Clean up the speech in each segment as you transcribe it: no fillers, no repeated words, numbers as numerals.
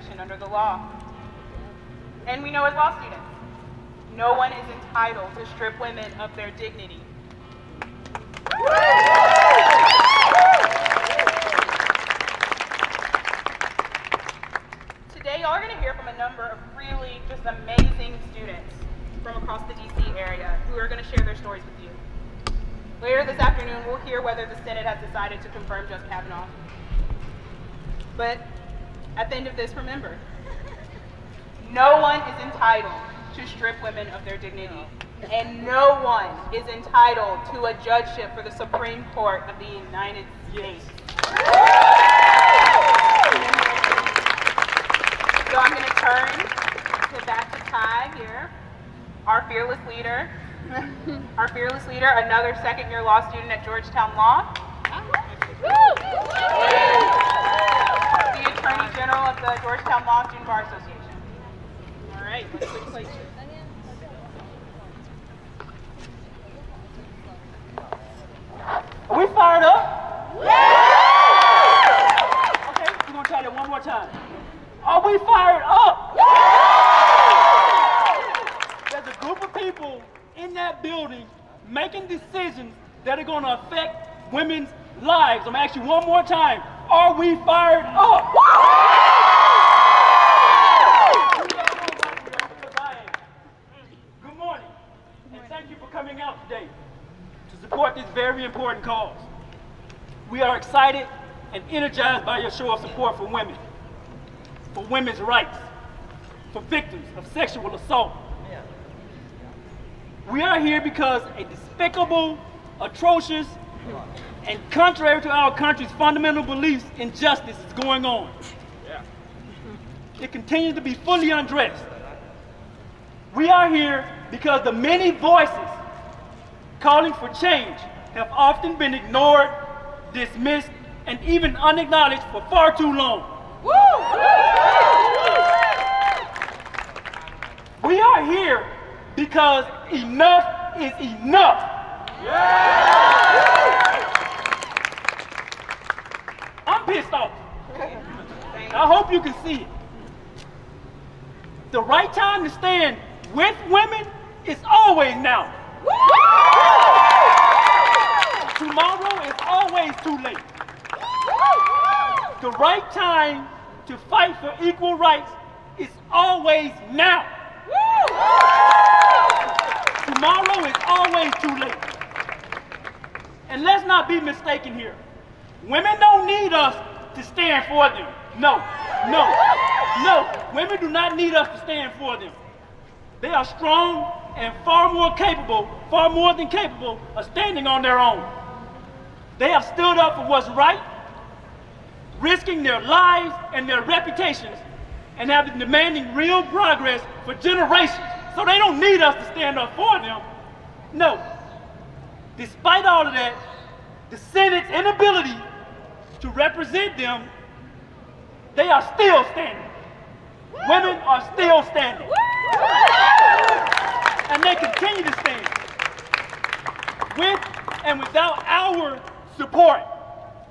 protection under the law. And we know as law students, no one is entitled to strip women of their dignity. Today, y'all are going to hear from a number of really just amazing students from across the DC area who are going to share their stories with you. Later this afternoon, we'll hear whether the Senate has decided to confirm Judge Kavanaugh. But at the end of this, remember, no one is entitled to strip women of their dignity, and no one is entitled to a judgeship for the Supreme Court of the United States. So I'm going to turn back to Ty here, our fearless leader, another second-year law student at Georgetown Law, and the Attorney General of the Georgetown Law Student Bar Association. All right, let's switch places. Are we fired up? Okay, we're going to try that one more time. Are we fired up? There's a group of people in that building making decisions that are going to affect women's lives. I'm going to ask you one more time. Are we fired up? Good morning, and thank you for coming out today to support this very important cause. We are excited and energized by your show of support for women, for women's rights, for victims of sexual assault. We are here because a despicable, atrocious, and contrary to our country's fundamental beliefs, injustice is going on. It continues to be fully undressed. We are here because the many voices calling for change have often been ignored, dismissed, and even unacknowledged for far too long. We are here because enough is enough. I'm pissed off. I hope you can see it. The right time to stand with women is always now. Tomorrow is always too late. The right time to fight for equal rights is always now. Tomorrow is always too late. And let's not be mistaken here. Women don't need us to stand for them. No, no, no. Women do not need us to stand for them. They are strong and far more than capable of standing on their own. They have stood up for what's right, risking their lives and their reputations, and have been demanding real progress for generations. So they don't need us to stand up for them. No. Despite all of that, the Senate's inability to represent them, they are still standing. Women are still standing. And they continue to stand. With and without our support.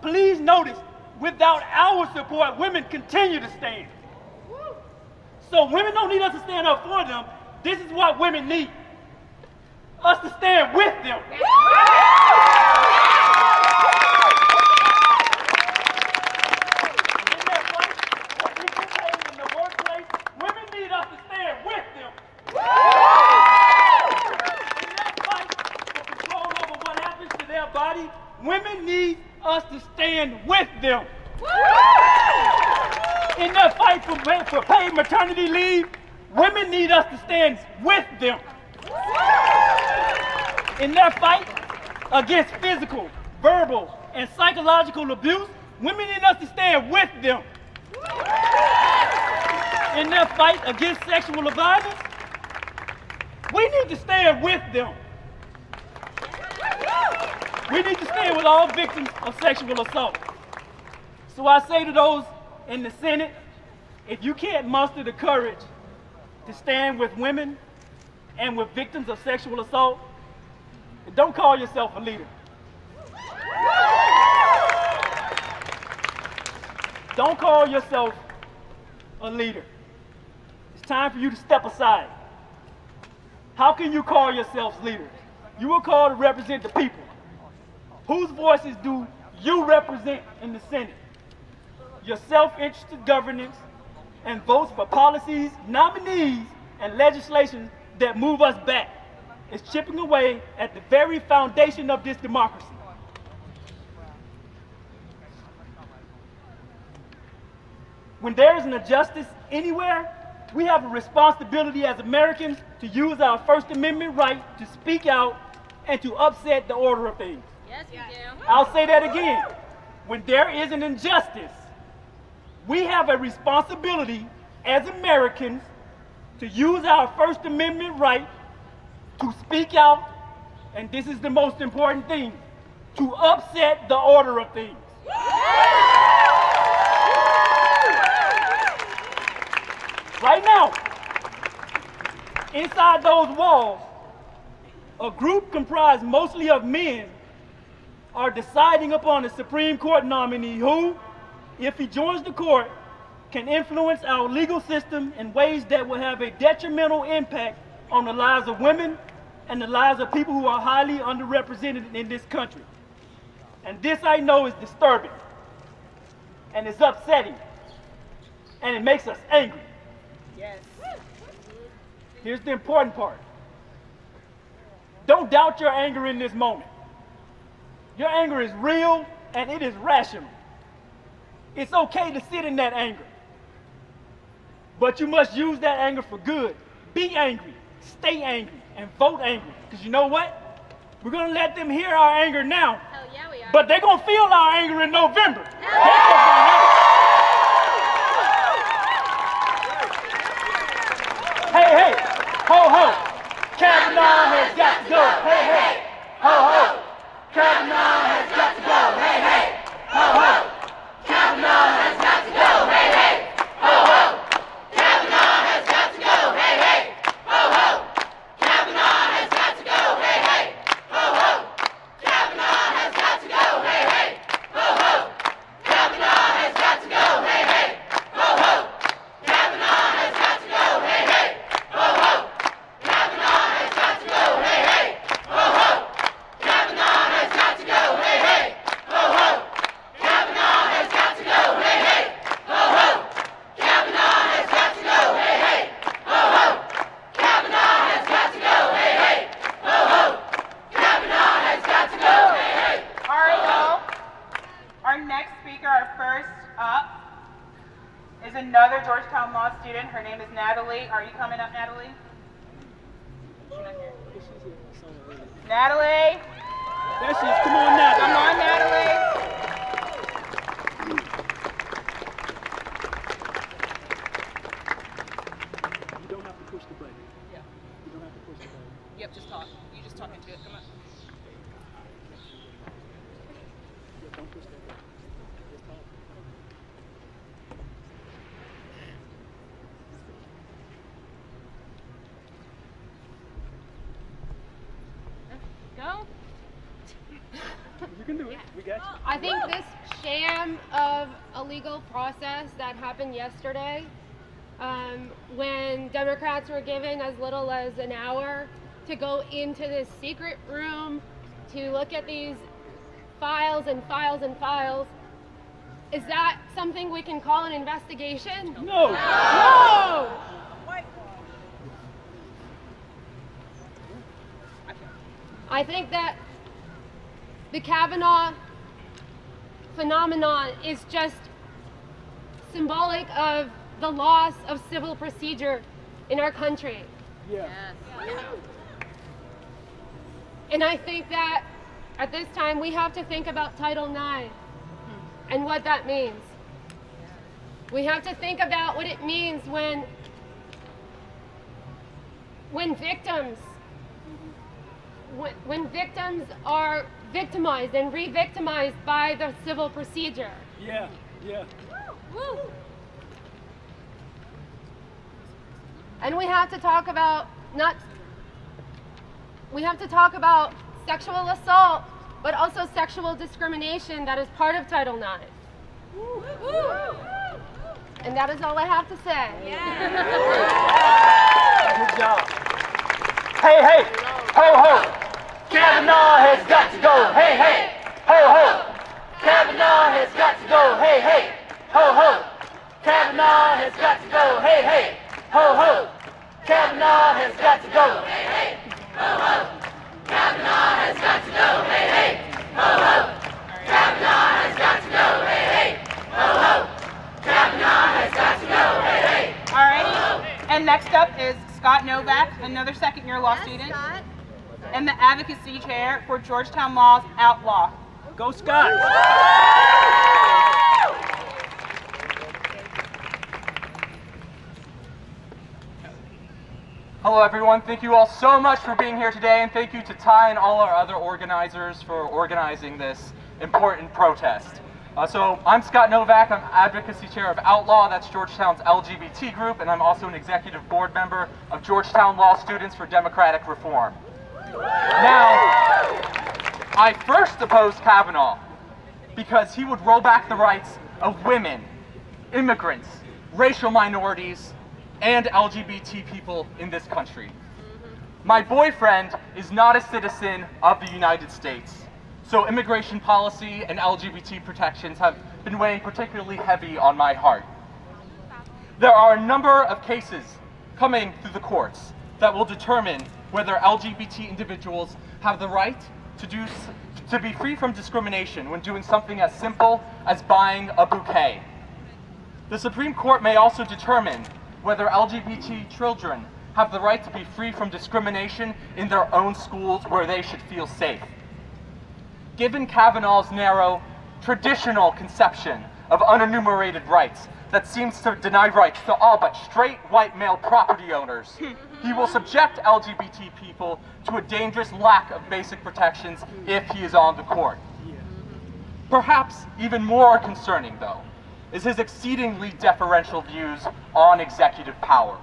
Please notice, without our support, women continue to stand. So women don't need us to stand up for them. This is what women need. Us to stand with them. In the workplace, women need us to stand with them. In that fight for control over what happens to their body, women need us to stand with them. In that fight for paid maternity leave, women need us to stand with them. In their fight against physical, verbal, and psychological abuse, women need us to stand with them. In their fight against sexual violence, we need to stand with them. We need to stand with all victims of sexual assault. So I say to those in the Senate, if you can't muster the courage to stand with women and with victims of sexual assault, don't call yourself a leader. Don't call yourself a leader. It's time for you to step aside. How can you call yourselves leaders? You were called to represent the people. Whose voices do you represent in the Senate? Your self-interested governance and votes for policies, nominees, and legislation that move us back is chipping away at the very foundation of this democracy. When there is an injustice anywhere, we have a responsibility as Americans to use our First Amendment right to speak out and to upset the order of things. Yes, we do. I'll say that again. When there is an injustice, we have a responsibility as Americans to use our First Amendment right to speak out, and this is the most important thing, to upset the order of things. Right now, inside those walls, a group comprised mostly of men are deciding upon a Supreme Court nominee who, if he joins the court, can influence our legal system in ways that will have a detrimental impact on the lives of women and the lives of people who are highly underrepresented in this country. And this, I know, is disturbing, and it's upsetting, and it makes us angry. Yes. Here's the important part. Don't doubt your anger in this moment. Your anger is real and it is rational. It's okay to sit in that anger. But you must use that anger for good. Be angry, stay angry, and vote angry. Because you know what? We're going to let them hear our anger now. Hell yeah, we are. But they're going to feel our anger in November. Hey, hey, ho, ho. Kavanaugh has got to go. Hey, hey, ho, ho. Kavanaugh has got to go. Hey, hey, ho, ho. Kavanaugh has got to go. Hey, hey, ho, ho. Kavanaugh has got to go. Hey, hey, ho, ho. Kavanaugh has got to go. Hey, hey, ho, ho. Kavanaugh has got to go. Hey, hey, ho, ho. Kavanaugh has got to go. Hey, hey, ho, ho. Kavanaugh has got to go. Hey, hey, ho, ho. Kavanaugh has got to go. Hey, hey, ho, ho. Kavanaugh has got to go. Hey, hey, ho, ho. Kavanaugh has got to go. Hey, hey, ho, ho. Kavanaugh has got to go. Hey, hey, ho, ho. Kavanaugh has got to go. Hey, hey, ho, ho. Kavanaugh has got to go. Hey, hey. All right, y'all. Our next speaker, our first up, is another Georgetown Law student. Her name is Natalie. Are you coming up, Natalie? Natalie? There she is. Come on, Natalie. Come on, Natalie. You don't have to push the button. Yeah. You don't have to push the button. Yep, just talk. You just talk into it. Come on. Yeah, don't push that button. Just talk. Go. You can do it. We got you. I think this sham of a legal process that happened yesterday, when Democrats were given as little as an hour to go into this secret room to look at these files and files and files, is that something we can call an investigation? No. No! I think that the Kavanaugh phenomenon is just symbolic of the loss of civil procedure in our country. Yeah. Yes. And I think that at this time we have to think about Title IX and what that means. We have to think about what it means when victims are victimized and re-victimized by the civil procedure. Yeah. Yeah. Woo. And we have to talk about sexual assault, but also sexual discrimination that is part of Title IX. And that is all I have to say. Good job. Hey, hey, ho, ho. Kavanaugh has got to go. Hey, hey, ho, ho. Kavanaugh has got to go. Hey, hey, ho, ho. Kavanaugh has got to go. Hey, hey, ho, ho. Kavanaugh has got to go. Hey, hey, ho, ho. Kavanaugh has got to go. Hey, hey, ho, ho. Kavanaugh has got to go. Hey, hey, ho, ho. Kavanaugh has got to go. Hey, hey. All right. And next up is Scott Novak, another second-year law student, and the advocacy chair for Georgetown Law's Outlaw. Go Scott! Hello everyone, thank you all so much for being here today, and thank you to Ty and all our other organizers for organizing this important protest. So I'm Scott Novak, I'm advocacy chair of Outlaw, that's Georgetown's LGBT group, and I'm also an executive board member of Georgetown Law Students for Democratic Reform. Now, I first opposed Kavanaugh because he would roll back the rights of women, immigrants, racial minorities, and LGBT people in this country. My boyfriend is not a citizen of the United States, so immigration policy and LGBT protections have been weighing particularly heavy on my heart. There are a number of cases coming through the courts that will determine whether LGBT individuals have the right to be free from discrimination when doing something as simple as buying a bouquet. The Supreme Court may also determine whether LGBT children have the right to be free from discrimination in their own schools where they should feel safe. Given Kavanaugh's narrow, traditional conception of unenumerated rights that seems to deny rights to all but straight white male property owners, he will subject LGBT people to a dangerous lack of basic protections if he is on the court. Perhaps even more concerning, though, is his exceedingly deferential views on executive power.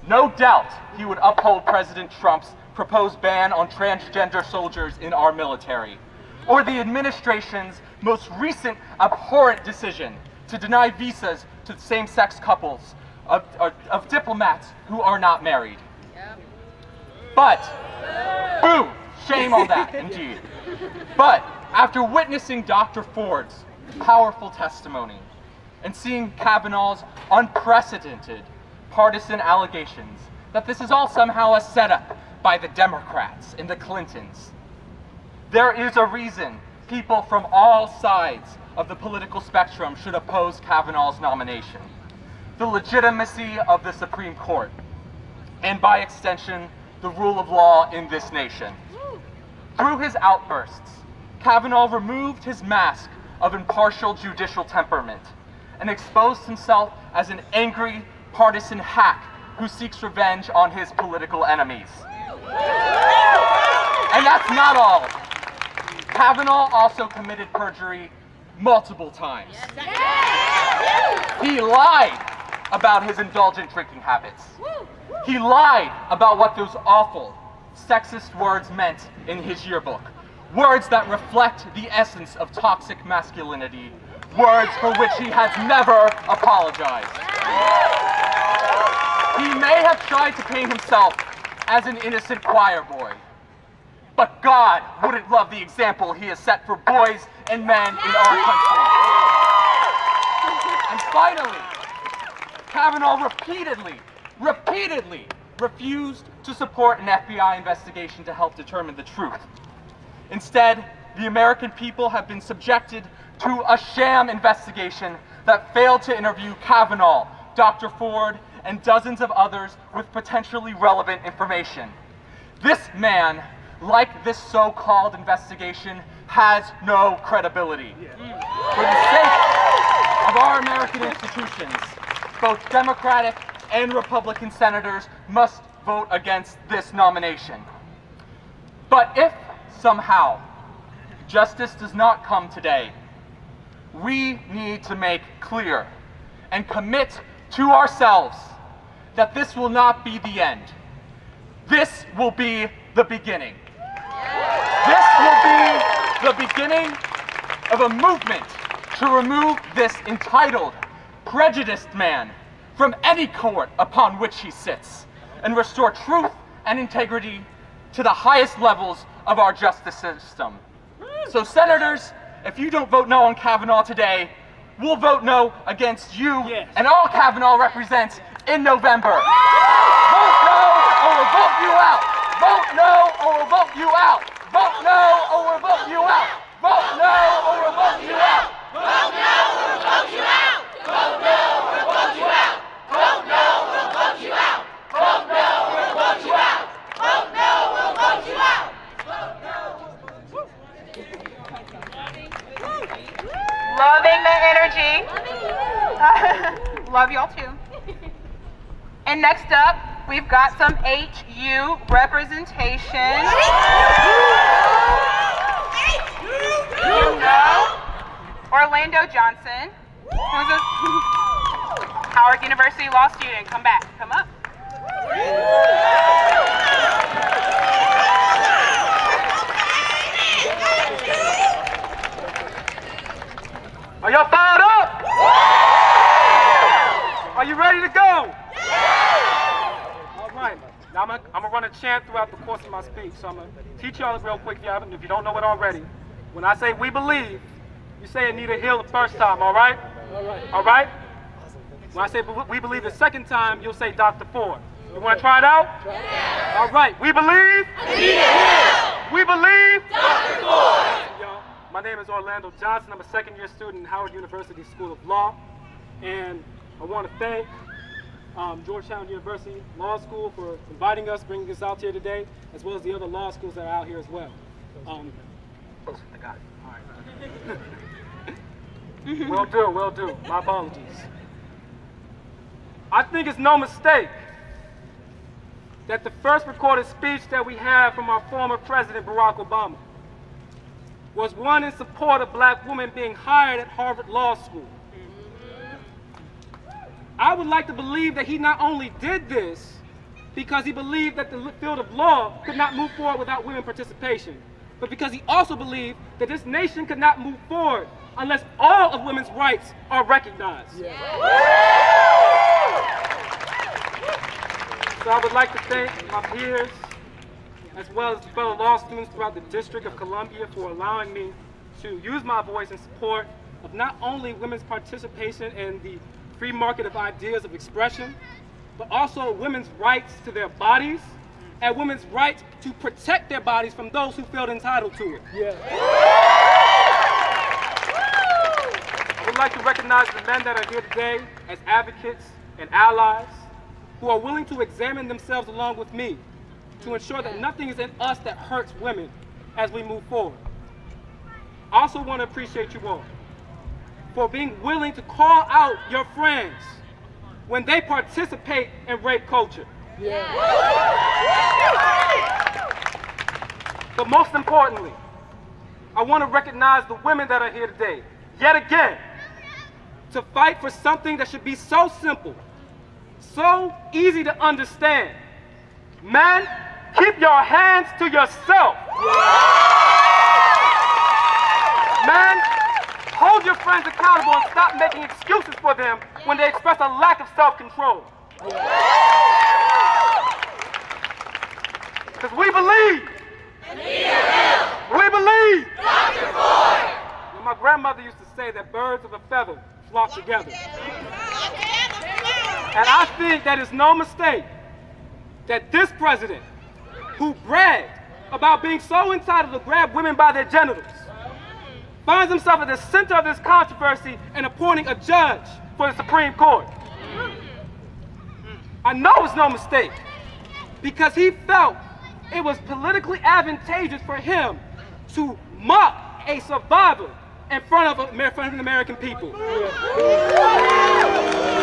No doubt he would uphold President Trump's proposed ban on transgender soldiers in our military, or the administration's most recent abhorrent decision to deny visas to same-sex couples of diplomats who are not married. But, boo, shame on that, indeed. But after witnessing Dr. Ford's powerful testimony and seeing Kavanaugh's unprecedented partisan allegations that this is all somehow a setup by the Democrats and the Clintons, there is a reason people from all sides of the political spectrum should oppose Kavanaugh's nomination: the legitimacy of the Supreme Court, and by extension, the rule of law in this nation. Through his outbursts, Kavanaugh removed his mask of impartial judicial temperament and exposed himself as an angry, partisan hack who seeks revenge on his political enemies. And that's not all. Kavanaugh also committed perjury multiple times. He lied about his indulgent drinking habits. He lied about what those awful, sexist words meant in his yearbook. Words that reflect the essence of toxic masculinity. Words for which he has never apologized. He may have tried to paint himself as an innocent choir boy, but God wouldn't love the example he has set for boys and men in our country. And finally, Kavanaugh repeatedly refused to support an FBI investigation to help determine the truth. Instead, the American people have been subjected to a sham investigation that failed to interview Kavanaugh, Dr. Ford, and dozens of others with potentially relevant information. This man, like this so-called investigation, has no credibility. For the sake of our American institutions, both Democratic and Republican senators must vote against this nomination. But if somehow justice does not come today, we need to make clear and commit to ourselves that this will not be the end. This will be the beginning. This will be the beginning of a movement to remove this entitled, prejudiced man from any court upon which he sits, and restore truth and integrity to the highest levels of our justice system. So senators, if you don't vote no on Kavanaugh today, we'll vote no against you and all Kavanaugh represents in November. Vote no or we'll vote you out. Vote no or we'll vote you out. Vote no or we'll vote you out. Vote no or we'll vote you out. Vote no or we'll vote you out. Vote no or we'll vote you out. Vote no or we'll vote you out. Vote no or we'll vote you out. Vote no or we'll vote you out. Loving the energy. Love y'all too. And next up, we've got some HU representation. You know, Orlando Johnson, who's a Howard University law student. Come back, come up. Are y'all fired up? Are you ready to go? All right. Now I'm gonna run a chant throughout the course of my speech. So I'm gonna teach y'all real quick if you don't know it already. When I say we believe, you say Anita Hill the first time, all right? All right. All right? When I say we believe the second time, you'll say Dr. Ford. You wanna try it out? Yeah. All right. We believe Anita Hill. We believe Dr. Ford. My name is Orlando Johnson. I'm a second-year student at Howard University School of Law. And I want to thank Georgetown University Law School for inviting us, bringing us out here today, as well as the other law schools that are out here as well. I got it. All right. Will do. My apologies. I think it's no mistake that the first recorded speech that we have from our former President Barack Obama was one in support of black women being hired at Harvard Law School. I would like to believe that he not only did this because he believed that the field of law could not move forward without women participation, but because he also believed that this nation could not move forward unless all of women's rights are recognized. Yeah. So I would like to thank my peers, as well as fellow law students throughout the District of Columbia for allowing me to use my voice in support of not only women's participation in the free market of ideas of expression, but also women's rights to their bodies and women's rights to protect their bodies from those who feel entitled to it. Yeah. I would like to recognize the men that are here today as advocates and allies who are willing to examine themselves along with me to ensure that nothing is in us that hurts women as we move forward. I also want to appreciate you all for being willing to call out your friends when they participate in rape culture. Yeah. But most importantly, I want to recognize the women that are here today, yet again, to fight for something that should be so simple, so easy to understand. Men, keep your hands to yourself. Men, hold your friends accountable and stop making excuses for them when they express a lack of self-control. Because we believe. We believe. Dr. Ford. And my grandmother used to say that birds of a feather flock together. And I think that it's no mistake that this president, who bragged about being so entitled to grab women by their genitals, finds himself at the center of this controversy and appointing a judge for the Supreme Court. I know it's no mistake because he felt it was politically advantageous for him to mock a survivor in front of the American people.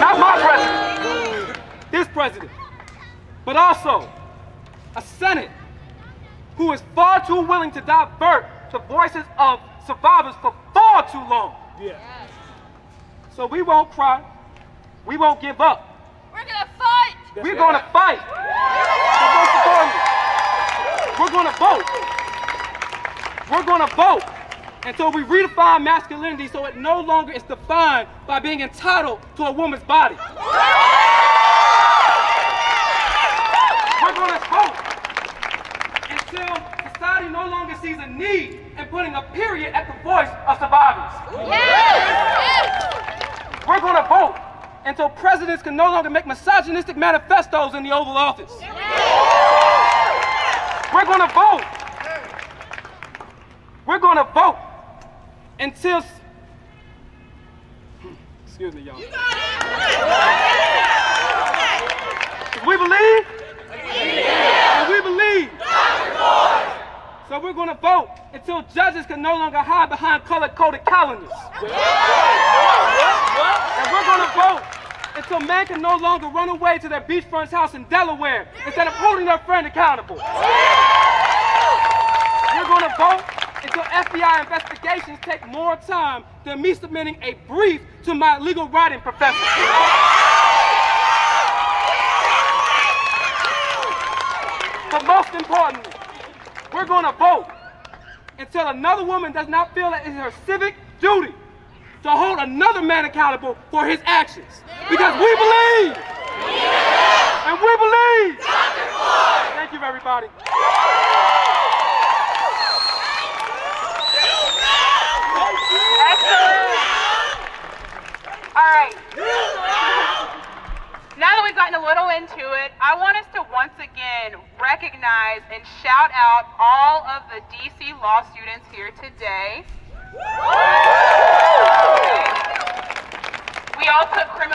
Not my president, his president, but also a Senate who is far too willing to divert the voices of survivors for far too long. Yeah. So we won't cry, we won't give up. We're gonna fight! We're gonna fight! But most importantly, we're gonna vote. We're gonna vote And so we redefine masculinity so it no longer is defined by being entitled to a woman's body. We're going to vote until society no longer sees a need in putting a period at the voice of survivors. We're going to vote until presidents can no longer make misogynistic manifestos in the Oval Office. We're going to vote. We're going to vote until, excuse me, y'all. We believe. And we believe. So we're going to vote until judges can no longer hide behind color-coded calendars. And we're going to vote until men can no longer run away to their beachfront house in Delaware instead of holding their friend accountable. We're going to vote until FBI investigations take more time than me submitting a brief to my legal writing professor. But most importantly, we're going to vote until another woman does not feel that it is her civic duty to hold another man accountable for his actions. Because we believe! And we believe! Thank you, everybody. Excellent. All right. Now that we've gotten a little into it, I want us to once again recognize and shout out all of the DC law students here today. We all took criminal